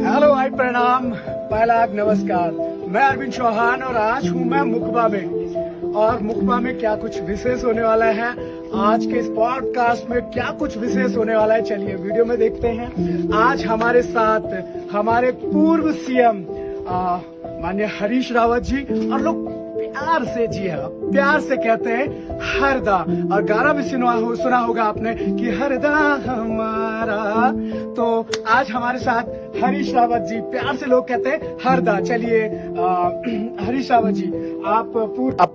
Hello hi प्रणाम पहलाग नमस्कार। मैं अरविंद चौहान और आज हूँ मैं मुकबा में। और मुकबा में क्या कुछ विशेष होने वाला है, आज के इस पॉडकास्ट में क्या कुछ विशेष होने वाला है, चलिए वीडियो में देखते हैं। आज हमारे साथ हमारे पूर्व सीएम माननीय हरीश रावत जी, और लोग प्यार से, जी हाँ प्यार से कहते हैं हरदा। और गाना भी सुना होगा आपने कि हरदा हमारा। तो आज हमारे साथ हरीश रावत जी, प्यार से लोग कहते हैं हरदा। चलिए हरीश रावत जी, आप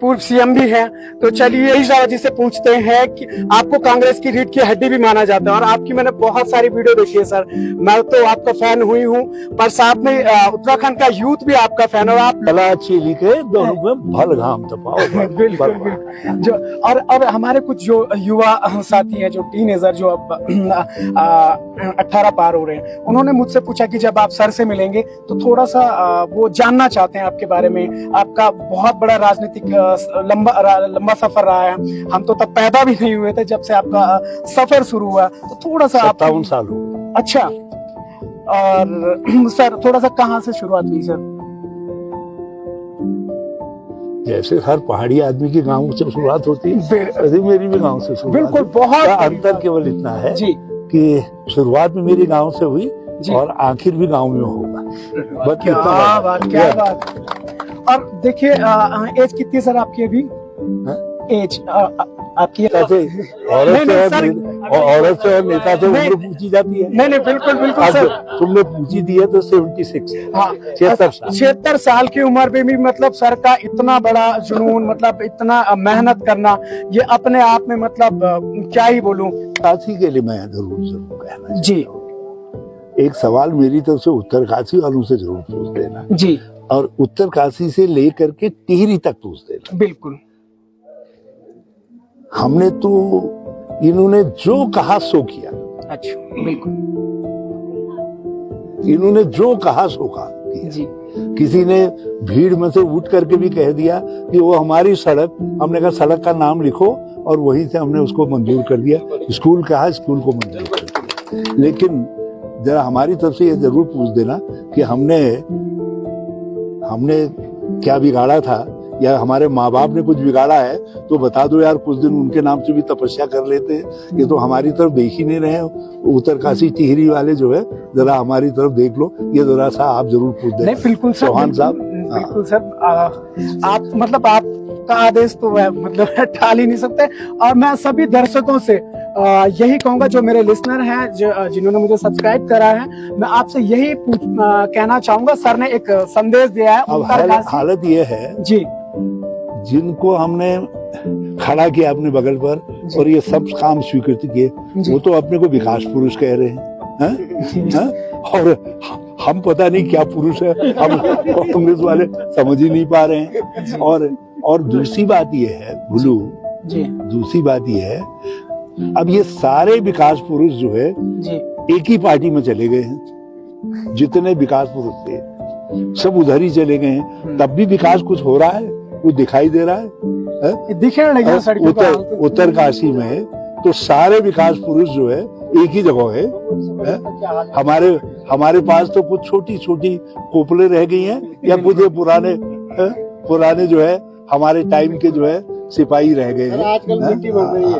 पूर्व सीएम भी हैं, तो चलिए हरीश रावत जी से पूछते हैं कि आपको कांग्रेस की रीढ़ की हड्डी भी माना जाता है और आपकी मैंने बहुत सारी वीडियो देखी है सर। मैं तो आपका फैन हुई हूँ, पर साथ में उत्तराखंड का यूथ भी आपका फैन है। और आप कला अच्छी लिखे दोनों में भल घाम तपाओ। बिल्कुल जो और हमारे कुछ जो युवा साथी हैं, जो टीनेजर जो अब 18 पार हो रहे हैं, उन्होंने मुझसे पूछा कि जब आप सर से मिलेंगे तो थोड़ा सा वो जानना चाहते हैं आपके बारे में। आपका बहुत बड़ा राजनीतिक लंबा सफर रहा है। हम तो तब पैदा भी नहीं हुए थे जब से आपका सफर शुरू हुआ, तो थोड़ा सा 57 साल हो गए। अच्छा, और सर थोड़ा सा कहाँ से शुरुआत हुई सर? जैसे हर पहाड़ी आदमी के गांव से शुरुआत होती है, वैसे मेरी भी गांव से शुरुआत। बिल्कुल, बहुत अंतर केवल इतना है जी कि शुरुआत में मेरी गांव से हुई और आखिर भी गांव में होगा। क्या बात, क्या बात। और देखिए एज कितनी सर आपकी अभी? एज आपकी औरत से और नेता से उम्र पूछी जाती है। नहीं बिल्कुल बिल्कुल सर, तुमने पूछी दी है तो 76। हाँ 76 साल की उम्र में भी मतलब सर का इतना बड़ा जुनून, मतलब इतना मेहनत करना, ये अपने आप में मतलब क्या ही बोलूं। काशी के लिए मैं जरूर कहना जी, एक सवाल मेरी तरफ से उत्तरकाशी वालों से जरूर पूछ देना जी, और उत्तरकाशी से लेकर के टिहरी तक पूछ देना। बिल्कुल। हमने तो इन्होंने जो कहा सो किया। अच्छा, बिल्कुल। इन्होंने जो कहा सो किया जी। किसी ने भीड़ में से उठ करके भी कह दिया कि वो हमारी सड़क, हमने कहा सड़क का नाम लिखो, और वहीं से हमने उसको मंजूर कर दिया। स्कूल कहा, स्कूल को मंजूर कर दिया। लेकिन जरा हमारी तरफ से ये जरूर पूछ देना कि हमने क्या बिगाड़ा था, या हमारे माँ बाप ने कुछ बिगाड़ा है तो बता दो यार, कुछ दिन उनके नाम से भी तपस्या कर लेते। ये तो हमारी तरफ देख ही नहीं रहे। उत्तरकाशी टिहरी वाले जो है, जरा हमारी तरफ देख लो, ये जरा सा आप जरूर पूछ दें। नहीं बिल्कुल सर, चौहान साहब। बिल्कुल सर, आप मतलब आपका आदेश तो मतलब टाल ही नहीं सकते। और मैं सभी दर्शकों से यही कहूंगा, जो मेरे लिसनर हैं, जिन्होंने मुझे सब्सक्राइब करा है, मैं आपसे यही कहना चाहूंगा। सर ने एक संदेश दिया है। अब हालत ये है जी, जिनको हमने खड़ा किया अपने बगल पर और ये सब काम स्वीकृति किए, वो तो अपने को विकास पुरुष कह रहे हैं। और हम पता नहीं क्या पुरुष है, हम कांग्रेस वाले समझ ही नहीं पा रहे हैं। और दूसरी बात ये है भुलू जी, दूसरी बात ये है, अब ये सारे विकास पुरुष जो है जी, एक ही पार्टी में चले गए हैं। जितने विकास पुरुष थे सब उधर ही चले गए हैं। तब भी विकास कुछ हो रहा है, कुछ दिखाई दे रहा है? दिखने लगे उत्तरकाशी में तो सारे विकास पुरुष जो है एक ही जगह है। हमारे पास तो कुछ छोटी छोटी कोपले रह गई हैं, या कुछ पुराने जो है हमारे टाइम के जो है सिपाही रह गए हैं। आजकल मिट्टी बन रही है।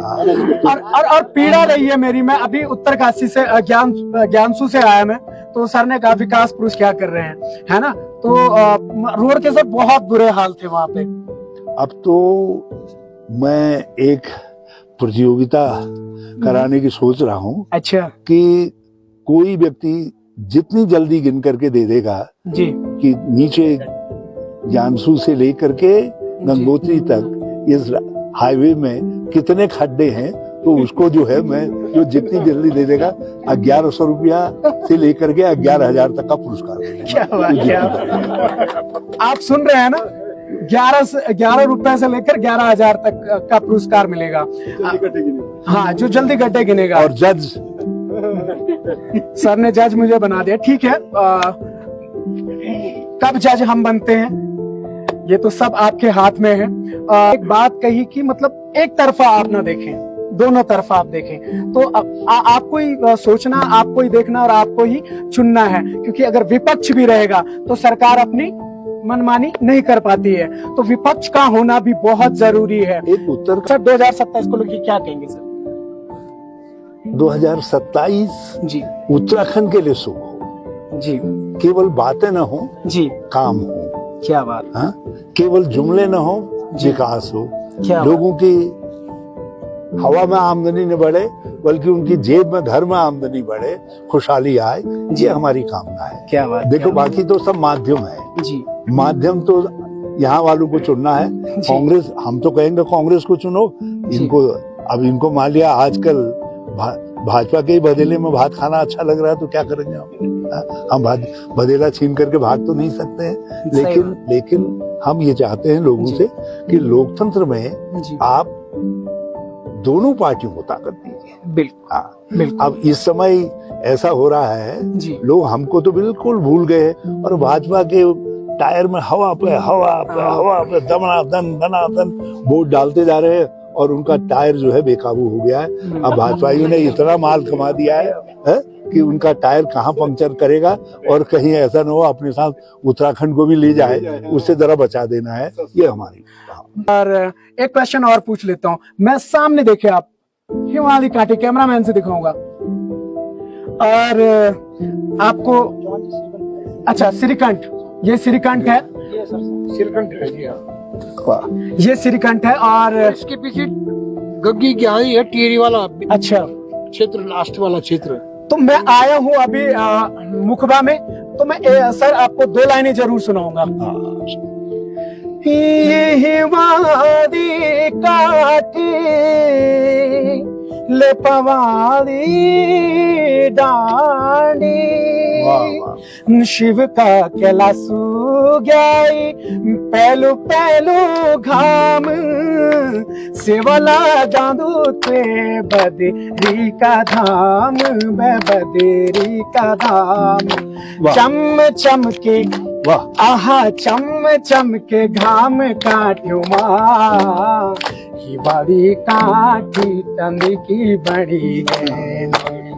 और पीड़ा रही है मेरी। मैं अभी उत्तरकाशी से ज्ञानसू से आया मैं, तो सर ने कहा विकास पुरुष क्या कर रहे हैं, है ना? तो रोड के सर बहुत बुरे हाल थे वहां पे। अब तो मैं एक प्रतियोगिता कराने की सोच रहा हूँ। अच्छा, कि कोई व्यक्ति जितनी जल्दी गिन करके दे देगा जी, कि नीचे ज्ञानसू से लेकर के गंगोत्री तक इस हाईवे में कितने खड्डे हैं, तो उसको जो है मैं जो जितनी जल्दी दे देगा 1100 रुपया से लेकर के 11,000 तक का पुरस्कार। क्या बात, आप सुन रहे हैं ना? 11 रुपए से लेकर 11,000 तक का पुरस्कार मिलेगा। हाँ, जो जल्दी गड्ढे गिनेगा। और जज सर ने जज मुझे बना दिया। ठीक है, कब जज हम बनते हैं ये तो सब आपके हाथ में है। एक बात कही कि मतलब एक तरफा आप ना देखें, दोनों तरफ आप देखें तो आपको ही सोचना, आपको ही देखना और आपको ही चुनना है, क्योंकि अगर विपक्ष भी रहेगा तो सरकार अपनी मनमानी नहीं कर पाती है, तो विपक्ष का होना भी बहुत जरूरी है। एक उत्तर सर 2027 को लेकर क्या कहेंगे सर? 2027 जी उत्तराखंड के लिए शुभ हो, जी, केवल बातें न हो, जी, काम हो। क्या बात, हाँ, केवल जुमले न हो, विकास हो, क्या लोगों की हवा में आमदनी न बढ़े बल्कि उनकी जेब में, घर में आमदनी बढ़े, खुशहाली आए, ये हमारी कामना है। क्या बात, देखो बाकी तो सब माध्यम है जी, माध्यम तो यहाँ वालों को चुनना है। कांग्रेस, हम तो कहेंगे कांग्रेस को चुनो, इनको अब इनको मान लिया आजकल भाजपा के ही बदेले में भात खाना अच्छा लग रहा है तो क्या करेंगे हम बदेला छीन करके भाग तो नहीं सकते हैं, लेकिन हम ये चाहते हैं लोगों से कि लोकतंत्र में आप दोनों पार्टियों को ताकत दीजिए। बिल्कुल। अब इस समय ऐसा हो रहा है, लोग हमको तो बिल्कुल भूल गए और भाजपा के टायर में हवा पे दनादन वोट डालते जा रहे हैं और उनका टायर जो है बेकाबू हो गया है। अब भाजपाइयों ने इतना माल कमा दिया है कि उनका टायर कहाँ पंक्चर करेगा और कहीं ऐसा न हो अपने साथ उत्तराखंड को भी ले जाए, उससे जरा बचा देना है, ये हमारी। और एक क्वेश्चन और पूछ लेता हूँ, मैं सामने देखे आप हिमालय कांटे, कैमरामैन से दिखाऊंगा, और आपको अच्छा श्रीकंठ, ये श्रीकंठ है, श्रीकंठ है, ये श्रीकंठ है, और इसके पीछे गग्गी की आई है, टिहरी वाला अच्छा क्षेत्र, लास्ट वाला क्षेत्र। तो मैं आया हूँ अभी मुखबा में, तो मैं सर आपको 2 लाइनें जरूर सुनाऊंगा। हिमालय काटे ले पवाली डांडी, शिव का केला सुग्याई पहलू पहलू घाम, सेवला दादू ते बदेरी का धाम, बदेरी का धाम, चम चम के आहा चम चम के घाम काट्यो माँ, हिवाली काठी तंदी की बड़ी गैनी,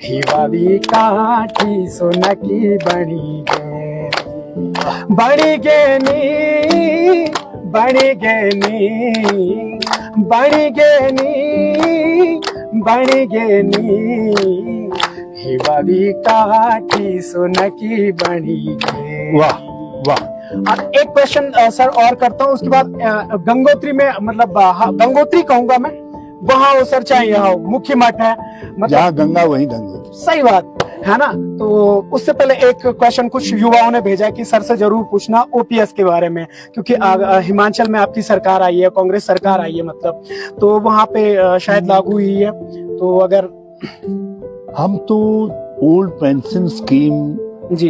हिवाली काठी सोना की बड़ी गैनी, बड़ी गैनी, बड़ी गैनी, बड़ी गैनी, बड़ी गैनी, हिवाली काठी सोना की बड़ी गैनी। वाह वाह। और एक क्वेश्चन सर और करता हूँ, उसके बाद गंगोत्री में, मतलब गंगोत्री कहूंगा मैं, वहाँ हो सर, चाहे यहाँ हो, मुख्य मठ है, मतलब जहाँ गंगा वहीं गंगोत्री, सही बात है ना। तो उससे पहले एक क्वेश्चन कुछ युवाओं ने भेजा कि सर से जरूर पूछना ओपीएस के बारे में, क्योंकि हिमाचल में आपकी सरकार आई है, कांग्रेस सरकार आई है, मतलब तो वहाँ पे शायद लागू हुई है, तो अगर हम तो ओल्ड पेंशन स्कीम, जी,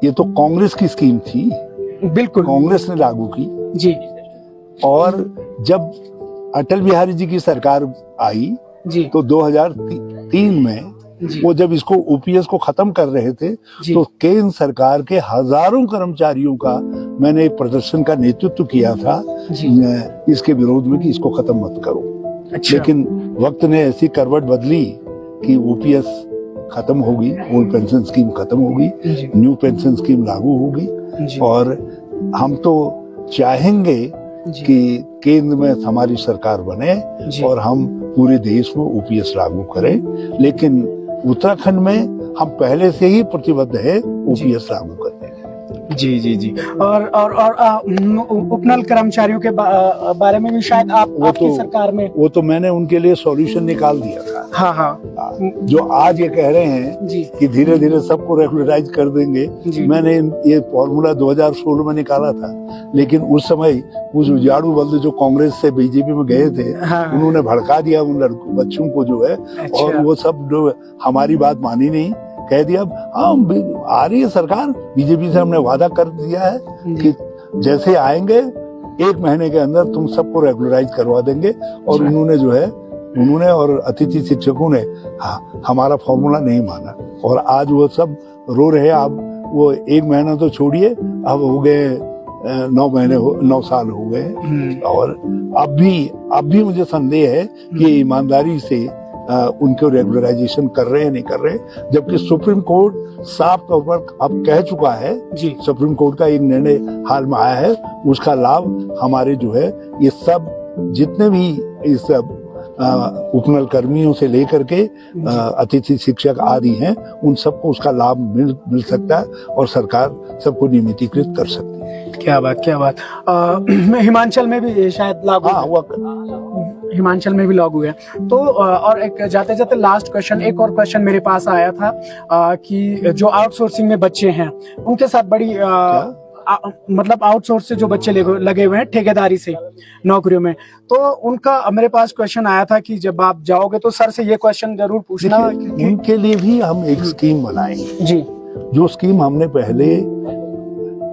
ये तो कांग्रेस की स्कीम थी, बिल्कुल कांग्रेस ने लागू की जी, और जब अटल बिहारी जी की सरकार आई जी, तो 2003 में जी, वो जब इसको ओपीएस को खत्म कर रहे थे तो केंद्र सरकार के हजारों कर्मचारियों का मैंने एक प्रदर्शन का नेतृत्व किया था इसके विरोध में कि इसको खत्म मत करो। अच्छा। लेकिन वक्त ने ऐसी करवट बदली कि ओपीएस खत्म होगी, ओल्ड पेंशन स्कीम खत्म होगी, न्यू पेंशन स्कीम लागू होगी, और हम तो चाहेंगे कि केंद्र में हमारी सरकार बने और हम पूरे देश में ओपीएस लागू करें। लेकिन उत्तराखंड में हम पहले से ही प्रतिबद्ध है ओपीएस लागू करने। जी जी जी। और उपनल कर्मचारियों के बारे में भी शायद आपकी सरकार में, वो तो मैंने उनके लिए सॉल्यूशन निकाल दिया था। हाँ हाँ। जो आज ये कह रहे हैं कि धीरे धीरे सबको रेगुलराइज कर देंगे, मैंने ये फॉर्मूला 2016 में निकाला था, लेकिन उस समय उस उजाड़ू बल्द जो कांग्रेस से बीजेपी में गए थे, उन्होंने भड़का दिया उन बच्चों को जो है, और वो सब जो हमारी बात मानी नहीं, कह दिया हम आ रही है सरकार, बीजेपी से हमने वादा कर दिया है कि जैसे आएंगे 1 महीने के अंदर तुम सबको रेगुलराइज करवा देंगे। और उन्होंने जो है, उन्होंने और अतिथि शिक्षकों ने हमारा फॉर्मूला नहीं माना, और आज वो सब रो रहे हैं। अब वो 1 महीना तो छोड़िए, अब हो गए 9 साल हो गए और अब भी मुझे संदेह है कि ये ईमानदारी से उनको रेगुलराइजेशन कर रहे हैं नहीं कर रहे, जबकि सुप्रीम कोर्ट साफ तौर पर अब कह चुका है जी। सुप्रीम कोर्ट का एक निर्णय हाल में आया है, उसका लाभ हमारे जो है ये सब जितने भी इस उपनल कर्मियों से लेकर के अतिथि शिक्षक आदि हैं उन सबको उसका लाभ मिल सकता है और सरकार सबको नियमितीकृत कर सकती है। क्या बात क्या बात। हिमाचल में भी शायद लागू, हिमाचल में भी लागू है। तो और एक जाते जाते लास्ट क्वेश्चन, एक और क्वेश्चन मेरे पास आया था कि जो आउटसोर्सिंग में बच्चे हैं उनके साथ बड़ी मतलब आउटसोर्स से जो बच्चे लगे हुए हैं ठेकेदारी से नौकरियों में, तो उनका मेरे पास क्वेश्चन आया था कि जब आप जाओगे तो सर से ये क्वेश्चन जरूर पूछना। उनके लिए भी हम एक स्कीम बनाएंगे जी, जो स्कीम हमने पहले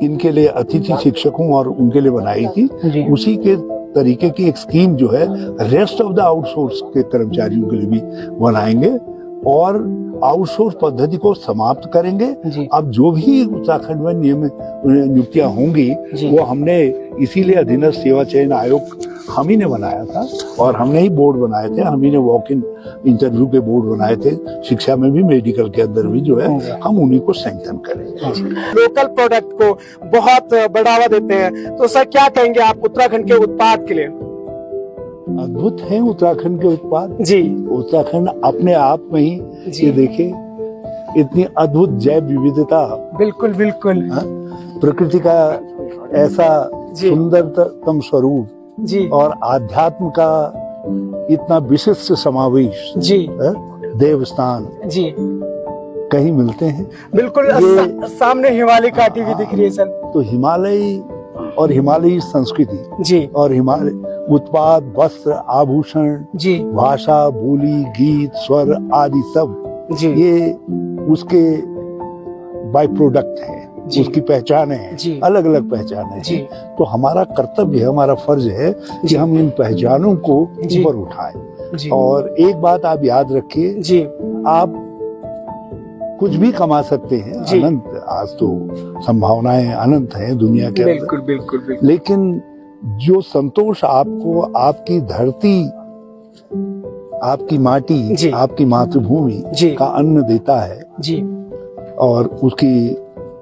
इनके लिए अतिथि शिक्षकों और उनके लिए बनाई थी, उसी के तरीके की एक स्कीम जो है रेस्ट ऑफ द आउटसोर्स के कर्मचारियों के लिए भी बनाएंगे और आउटसोर्स पद्धति को समाप्त करेंगे। अब जो भी उत्तराखंड में नियमित नियुक्तियां होंगी वो हमने इसीलिए अधीनस्थ सेवा चयन आयोग हम ही ने बनाया था और हमने ही बोर्ड बनाए थे, हम ही ने वॉक इन इंटरव्यू के बोर्ड बनाए थे, शिक्षा में भी मेडिकल के अंदर भी जो है हम उन्हीं को सैंक्शन करेंगे। लोकल प्रोडक्ट को बहुत बढ़ावा देते हैं, तो सर क्या कहेंगे आप उत्तराखंड के उत्पाद के लिए? अद्भुत है उत्तराखंड के उत्पाद जी। उत्तराखंड अपने आप में ही ये देखिए इतनी अद्भुत जैव विविधता, बिल्कुल बिल्कुल प्रकृति का ऐसा सुंदरतम स्वरूप जी और आध्यात्म का इतना विशिष्ट समावेश जी, देवस्थान जी कहीं मिलते हैं। बिल्कुल सामने हिमालय घाटी भी दिख रही है सर। तो हिमालय और हिमालयी संस्कृति जी और हिमालय उत्पाद, वस्त्र, आभूषण जी, भाषा, बोली, गीत, स्वर आदि सब जी, ये उसके बाय प्रोडक्ट है, उसकी पहचाने हैं, अलग अलग पहचाने हैं। तो हमारा कर्तव्य है, हमारा फर्ज है कि हम इन पहचानों को ऊपर उठाएं। और एक बात आप याद रखिए जी, आप कुछ भी कमा सकते हैं, अनंत, आज तो संभावनाएं अनंत हैं दुनिया के अंदर, बिल्कुल बिल्कुल बिल्कुल, लेकिन जो संतोष आपको आपकी धरती, आपकी माटी, आपकी मातृभूमि का अन्न देता है जी और उसकी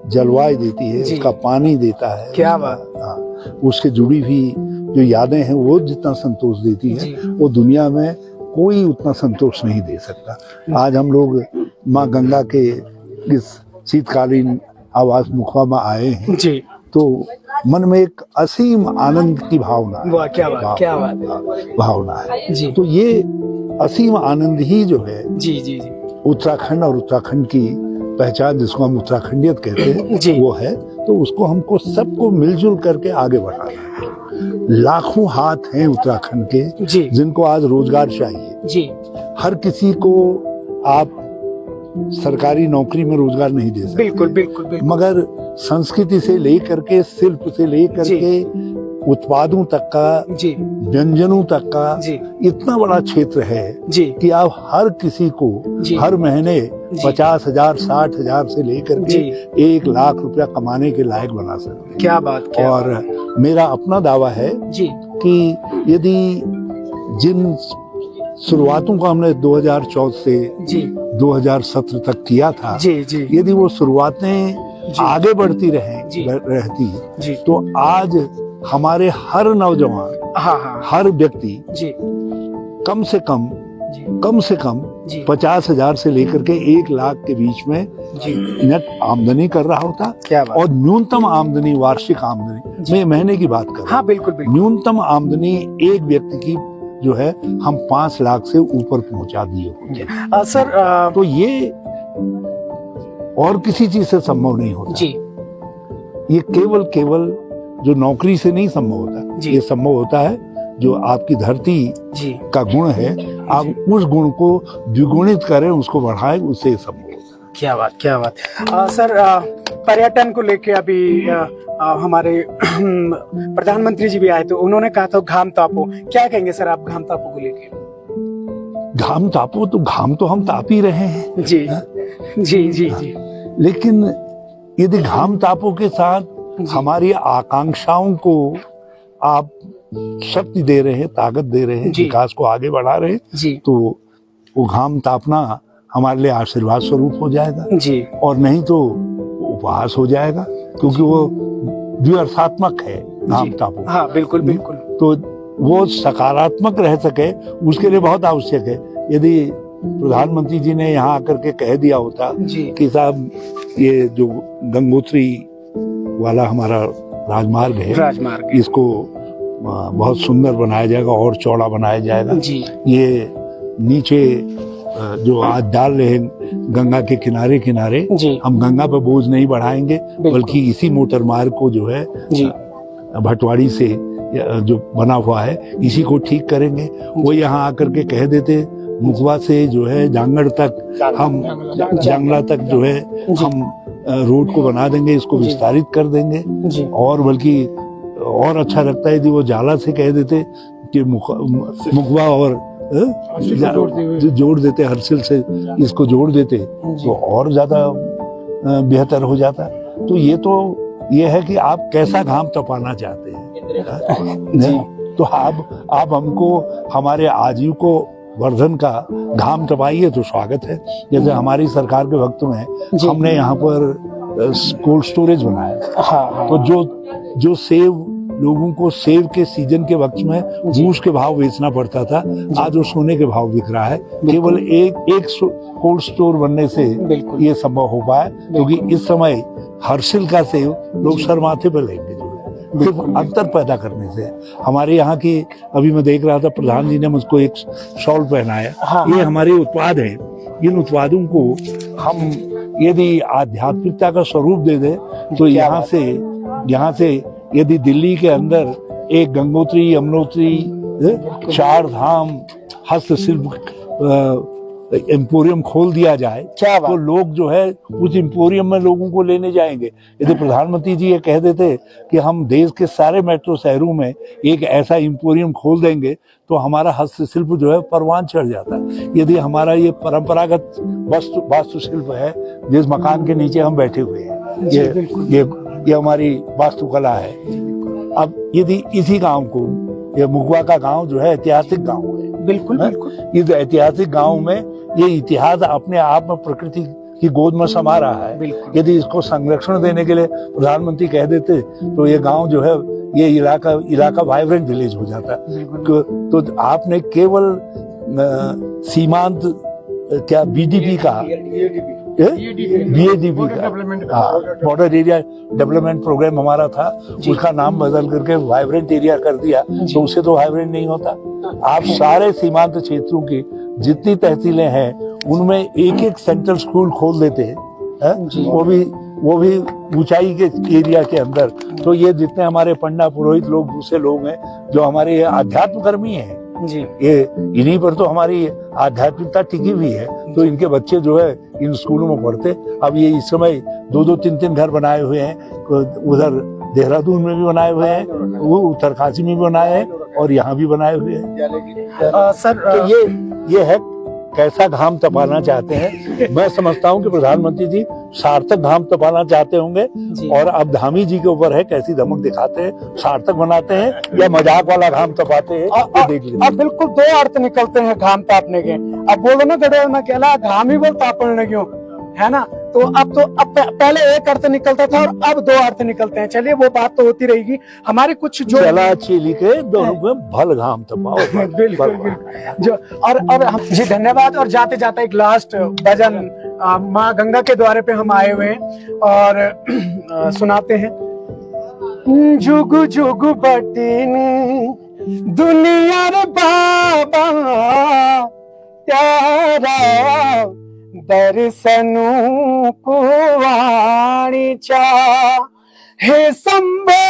जलवायु देती है, उसका पानी देता है, क्या बात, उससे जुड़ी हुई जो यादें हैं वो जितना संतोष देती है वो दुनिया में कोई उतना संतोष नहीं दे सकता। आज हम लोग माँ गंगा के इस शीतकालीन आवास मुखवा में आए हैं जी, तो मन में एक असीम आनंद की भावना, भावना है जी। तो ये असीम आनंद ही जो है जी जी जी उत्तराखंड और उत्तराखंड की पहचान, जिसको हम उत्तराखंडियत कहते हैं वो है। तो उसको हमको सबको मिलजुल करके आगे बढ़ाना है। लाखों हाथ हैं उत्तराखंड के जिनको आज रोजगार चाहिए जी। हर किसी को आप सरकारी नौकरी में रोजगार नहीं दे सकते, बिल्कुल बिल्कुल, बिल्कुल। मगर संस्कृति से लेकर के, शिल्प से लेकर के, उत्पादों तक का, व्यंजनों तक का इतना बड़ा क्षेत्र है कि आप हर किसी को हर महीने 50,000 60,000 से लेकर के 1 लाख रुपया कमाने के लायक बना सकते हैं। क्या बात, क्या और बात। मेरा अपना दावा है कि यदि जिन शुरुआतों को हमने 2014 से 2017 तक किया था, यदि वो शुरुआतें आगे बढ़ती रहती तो आज हमारे हर नौजवान, हर व्यक्ति कम से कम 50,000 से लेकर के 1 लाख के बीच में नेट आमदनी कर रहा होता। क्या बात। और न्यूनतम आमदनी, वार्षिक आमदनी, मैं महीने की बात कर रहा हूँ, हाँ बिल्कुल बिल्कुल, न्यूनतम आमदनी एक व्यक्ति की जो है हम 5 लाख से ऊपर पहुंचा दिए सर। तो ये और किसी चीज से संभव नहीं होता जी। ये केवल जो नौकरी से नहीं संभव होता, ये संभव होता है जो आपकी धरती का गुण है, आप उस गुण को द्विगुणित करें, उसको बढ़ाएं, उससे संभव होता है। क्या बात, क्या बात। सर पर्यटन को लेके अभी हमारे प्रधानमंत्री जी भी आए तो उन्होंने कहा था घाम तापो, क्या कहेंगे सर आप घाम तापो को लेके? घाम तापो तो घाम तो हम ताप ही रहे हैं जी जी जी जी, लेकिन यदि घाम तापो के साथ हमारी आकांक्षाओं को आप शक्ति दे रहे हैं, ताकत दे रहे हैं, जी। विकास को आगे बढ़ा रहे हैं, जी तो वो घाम तापना हमारे लिए आशीर्वाद स्वरूप हो जाएगा, जी और नहीं तो उपहास हो जाएगा, क्योंकि वो द्व्यर्थात्मक है घाम जी। तापो। हाँ बिल्कुल बिल्कुल। तो वो सकारात्मक रह सके उसके लिए बहुत आवश्यक है। यदि प्रधानमंत्री जी ने यहाँ आकर के कह दिया होता जी कि साहब ये जो गंगोत्री वाला हमारा राजमार्ग है, राजमार्ग इसको बहुत सुंदर बनाया जाएगा और चौड़ा बनाया जाएगा, जी ये नीचे जो आज डाल रहे हैं गंगा के किनारे किनारे, जी हम गंगा पर बोझ नहीं बढ़ाएंगे, बिल्कुल। बल्कि इसी मोटर मार्ग को जो है जी भटवाड़ी से जो बना हुआ है इसी को ठीक करेंगे। वो यहाँ आकर के कह देते मुखवा से जो है जांगड़ तक हम जंगला तक जो है जी। हम रोड को बना देंगे, इसको जी। विस्तारित कर देंगे। जी और बल्कि और अच्छा लगता है यदि वो जाला से कह देते कि मुखवा और जोड़ देते, हर्सिल से इसको जोड़ देते तो और ज्यादा बेहतर हो जाता। तो ये है कि आप कैसा घाम तपाना चाहते हैं। जी तो आप हमको हमारे आजीविको वर्धन का घाम तपाइए तो स्वागत है। जैसे हमारी सरकार के वक्त में जी। हमने यहाँ पर कोल्ड स्टोरेज बनाया, हाँ तो जो सेब लोगों को सेब के सीजन के वक्त में जी। घूस के भाव बेचना पड़ता था, आज वो सोने के भाव बिक रहा है। केवल एक कोल्ड स्टोर बनने से बिल्कुल ये संभव हो पाया, क्योंकि इस समय हर्षिल का सेब लोग सर माथे पर लेंगे, सिर्फ अंतर पैदा करने से। हमारे यहाँ की अभी मैं देख रहा था, प्रधान जी ने मुझको एक शॉल पहनाया, हाँ। ये हमारे उत्पाद हैं। इन उत्पादों को हम यदि आध्यात्मिकता का स्वरूप दे दें तो यहाँ से यदि दिल्ली के अंदर एक गंगोत्री, यमुनोत्री, चार धाम हस्तशिल्प एम्पोरियम खोल दिया जाए, क्या बात। तो लोग जो है उस एम्पोरियम में लोगों को लेने जाएंगे। यदि प्रधानमंत्री जी ये कह देते कि हम देश के सारे मेट्रो शहरों में एक ऐसा एम्पोरियम खोल देंगे तो हमारा हस्तशिल्प जो है परवान चढ़ जाता। यदि हमारा ये परंपरागत वास्तुशिल्प है, जिस मकान के नीचे हम बैठे हुए हैं, ये हमारी वास्तुकला है। अब यदि इसी गांव को, ये मुखवा का गांव जो है ऐतिहासिक गांव है, बिल्कुल बिल्कुल। इस ऐतिहासिक गांव में ये इतिहास अपने आप में प्रकृति की गोद में समा रहा है। बिल्कुल। यदि इसको संरक्षण देने के लिए प्रधानमंत्री कह देते तो ये गांव जो है, ये इलाका वाइब्रेंट विलेज हो जाता। तो आपने केवल सीमांत क्या बीडीपी का, बीएडीपी का, बॉर्डर एरिया डेवलपमेंट प्रोग्राम हमारा था, उसका नाम बदल करके वाइब्रेंट एरिया कर दिया, तो उससे तो वाइब्रेंट नहीं होता। आप सारे सीमांत क्षेत्रों की जितनी तहसीलें हैं उनमें एक सेंट्रल स्कूल खोल देते हैं, वो भी ऊंचाई के एरिया के अंदर। तो ये जितने हमारे पंडा पुरोहित लोग, दूसरे लोग हैं जो हमारे आध्यात्म कर्मी हैं, ये इन्हीं पर तो हमारी आध्यात्मिकता टिकी हुई है। तो इनके बच्चे जो है इन स्कूलों में पढ़ते। अब ये इस समय 2-2, 3-3 घर बनाए हुए हैं, उधर देहरादून में भी बनाए हुए हैं, वो उत्तरकाशी में भी बनाए हैं और यहाँ भी बनाए हुए हैं। सर तो ये है कैसा घाम तपाना चाहते हैं। मैं समझता हूँ कि प्रधानमंत्री जी सार्थक घाम तपाना चाहते होंगे, और अब धामी जी के ऊपर है कैसी धमक दिखाते हैं, सार्थक बनाते हैं या मजाक वाला घाम तपाते हैं, ये देख लीजिए। अब बिल्कुल दो अर्थ निकलते हैं घाम तापने के। अब बोलो ना गड़े में कहला घाम ही बोल तापने लगे, है ना। तो अब पहले एक अर्थ निकलता था और अब दो अर्थ निकलते हैं। चलिए वो बात तो होती रहेगी। हमारे कुछ जो चला चीली के दोनों में भल घाम तपाओ। बिल्कुल जो और हम जी धन्यवाद। और जाते जाते एक लास्ट भजन माँ गंगा के द्वारे पे हम आए हुए हैं और सुनाते हैं। जुगु जुगु बटिन दुनिया रे बाबा त्यारा दर्शनु कुवाणी चा हे संभो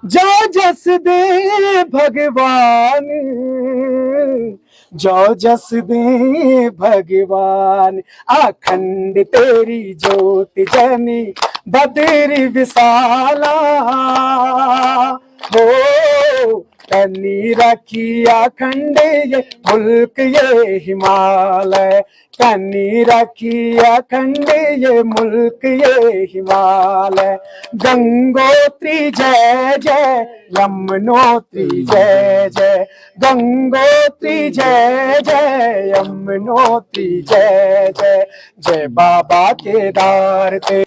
जो जस दे भगवान, जो जस दे भगवान। अखंड तेरी ज्योति जनी बदरी विशाला, हो कन्नी रखी अखंड ये मुल्क ये हिमालय, कन्नी रखी अखंड ये मुल्क ये हिमालय। गंगोत्री जय जय, यमुनोत्री जय जय, गंगोत्री जय जय, यमुनोत्री जय जय। जय बाबा केदार ते